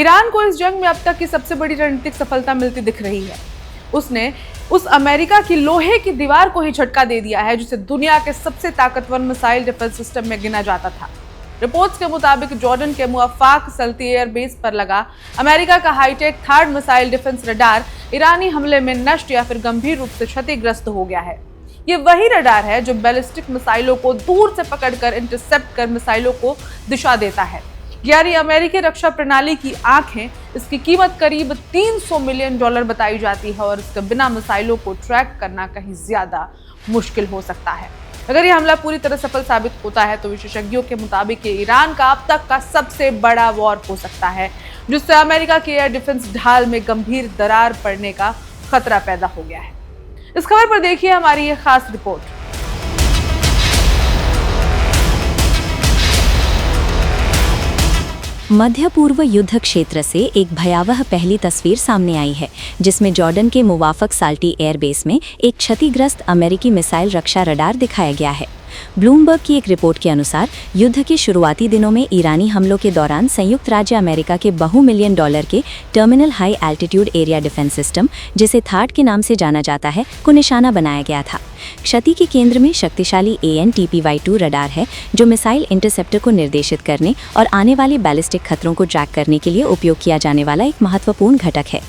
Iran को इस जंग में अब तक की सबसे बड़ी रणनीतिक सफलता मिलती दिख रही है। उसने उस अमेरिका की लोहे की दीवार को ही झटका दे दिया है जिसे दुनिया के सबसे ताकतवर मिसाइल डिफेंस सिस्टम में गिना जाता था। रिपोर्ट्स के मुताबिक जॉर्डन के मुअफ्फाक सल्ती एयरबेस पर लगा अमेरिका का hi-tech third missile defence radar ईरानी हमले में नष्ट या फिर गंभीर रूप से क्षतिग्रस्त हो गया है। ये वही रडार है जो बैलिस्टिक मिसाइलों को दूर से पकड़कर इंटरसेप्ट कर मिसाइलों को दिशा देता है। यानी अमेरिकी रक्षा प्रणाली की आंखें। इसकी कीमत करीब $300 मिलियन बताई जाती है और इसके बिना मिसाइलों को ट्रैक करना कहीं ज्यादा मुश्किल हो सकता है। अगर यह हमला पूरी तरह सफल साबित होता है तो विशेषज्ञों के मुताबिक ये ईरान का अब तक का सबसे बड़ा वॉर हो सकता है, जिससे अमेरिका के एयर डिफेंस ढाल में गंभीर दरार पड़ने का खतरा पैदा हो गया है। इस खबर पर देखिए हमारी ये खास रिपोर्ट। मध्य पूर्व युद्ध क्षेत्र से एक भयावह पहली तस्वीर सामने आई है, जिसमें जॉर्डन के मुवाफक साल्टी एयरबेस में एक क्षतिग्रस्त अमेरिकी मिसाइल रक्षा रडार दिखाया गया है। ब्लूमबर्ग की एक रिपोर्ट के अनुसार युद्ध के शुरुआती दिनों में ईरानी हमलों के दौरान संयुक्त राज्य अमेरिका के बहु-मिलियन डॉलर के terminal high altitude area defence system, जिसे थाट के नाम से जाना जाता है, को निशाना बनाया गया था। क्षति के केंद्र में शक्तिशाली AN/TPY-2 रडार है, जो मिसाइल इंटरसेप्टर को निर्देशित करने और आने वाले बैलिस्टिक खतरों को ट्रैक करने के लिए उपयोग किया जाने वाला एक महत्वपूर्ण घटक है।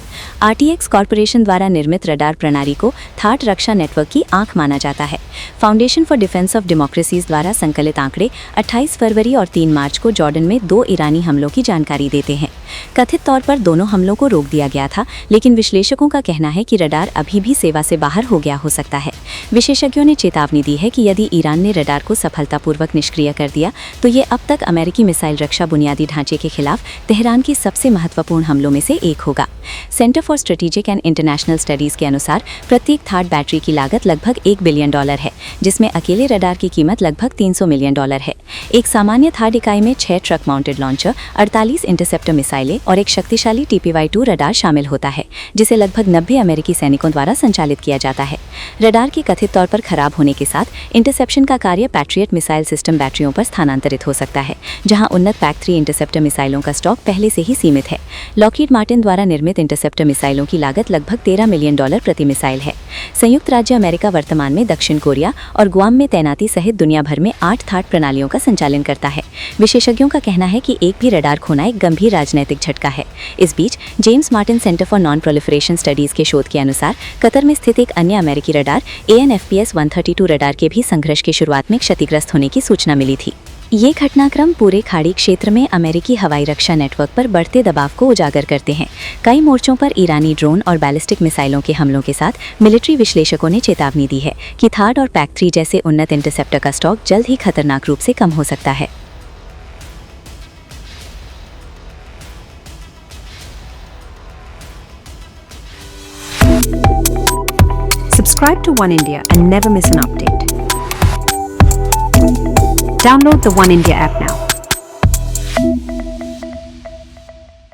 RTX कॉर्पोरेशन द्वारा निर्मित रडार प्रणाली को थाट रक्षा नेटवर्क की आंख माना जाता है। Foundation for defence of democracies द्वारा संकलित आंकड़े 28 फरवरी और 3 मार्च को जॉर्डन में 2 ईरानी हमलों की जानकारी देते हैं। कथित तौर पर दोनों हमलों को रोक दिया गया था, लेकिन विश्लेषकों का कहना है कि रडार अभी भी सेवा से बाहर हो गया हो सकता है। विशेषज्ञों ने चेतावनी दी है कि यदि ईरान ने रडार को सफलतापूर्वक निष्क्रिय कर दिया तो ये अब तक अमेरिकी मिसाइल रक्षा बुनियादी ढांचे के खिलाफ तेहरान के सबसे महत्वपूर्ण हमलों में से एक होगा। Centre for strategic and international studies के अनुसार प्रत्येक थाट बैटरी की लागत लगभग $1 बिलियन है, जिसमें अकेले रडार की कीमत लगभग $300 मिलियन है। एक सामान्य थाट इकाई में 6 ट्रक माउंटेड लॉन्चर, 48 इंटरसेप्टर मिसाइलें और एक शक्तिशाली TPY-2 रडार शामिल होता है, जिसे लगभग 90 अमेरिकी सैनिकों द्वारा संचालित किया जाता है। रडार के कथित तौर पर खराब होने के साथ इंटरसेप्शन का कार्य पैट्रियट मिसाइल सिस्टम बैटरियों पर स्थानांतरित हो सकता है, जहां उन्नत PAC-3 इंटरसेप्टर मिसाइलों का स्टॉक पहले से ही सीमित है। लॉकहीड मार्टिन द्वारा निर्मित इंटरसेप्टर मिसाइलों की लागत लगभग $13 मिलियन प्रति मिसाइल है। संयुक्त राज्य अमेरिका वर्तमान में दक्षिण कोरिया और गुआम में तैनाती सहित दुनिया भर में 8 थाट प्रणालियों का संचालन करता है। विशेषज्ञों का कहना है कि एक भी रडार खोना एक गंभीर राजनीतिक झटका है। इस बीच James Martin Center for non proliferation studies के शोध के अनुसार कतर में स्थित एक अन्य अमेरिकी रडार AN/FPS-132 रडार के भी संघर्ष की शुरुआत में क्षतिग्रस्त होने की सूचना मिली थी। ये घटनाक्रम पूरे खाड़ी क्षेत्र में अमेरिकी हवाई रक्षा नेटवर्क पर बढ़ते दबाव को उजागर करते हैं। कई मोर्चों पर ईरानी ड्रोन और बैलिस्टिक मिसाइलों के हमलों के साथ मिलिट्री विश्लेषकों ने चेतावनी दी है कि थाट और PAC-3 जैसे उन्नत इंटरसेप्टर का स्टॉक जल्द ही खतरनाक रूप से कम हो सकता है। Subscribe to One India and never miss an update. Download the One India app now.